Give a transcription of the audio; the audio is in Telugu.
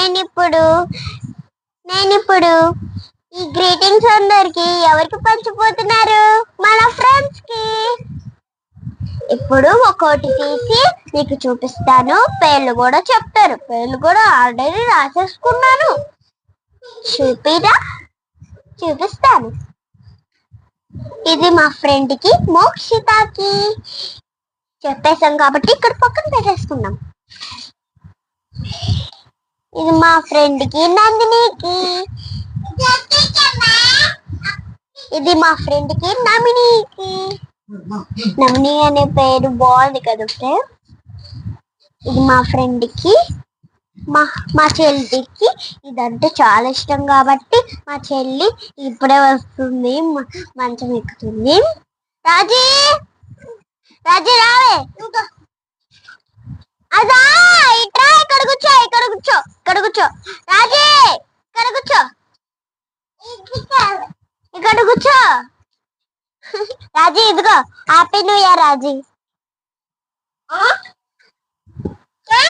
నేనిప్పుడు నేనిప్పుడు ఈ గ్రీటింగ్స్ అందరికి ఎవరికి పంచిపోతున్నారు? మన ఫ్రెండ్స్ కి. ఇప్పుడు ఒక్కోటి తీసి నీకు చూపిస్తాను, పేర్లు కూడా చెప్తారు. పేర్లు కూడా ఆల్రెడీ రాసేసుకున్నాను. చూపిస్తాను. ఇది మా ఫ్రెండ్ కి, మోక్షితాకి చెప్పేసాం కాబట్టి ఇక్కడ పక్కన పెట్టేసుకున్నాం. ఇది మా ఫ్రెండ్ కి, నందినికి. ఇది మా ఫ్రెండ్ కి, నమినికి. నమిని అనే పేరు బాగుంది కదా ఫ్రెండ్. ఇది మా ఫ్రెండ్ కి, మా చెల్లికి ఇదంటే చాలా ఇష్టం కాబట్టి మా చెల్లి ఇప్పుడే వస్తుంది, మంచం ఎక్కుతుంది. రాజీ రాజీ రావే. అదా ఇట్రా, ఇక్కడ కూర్చో రాజీ, ఇక్కడ కూర్చో రాజీ. ఇదిగో హ్యాపీ న్యూ ఇయర్ రాజీ.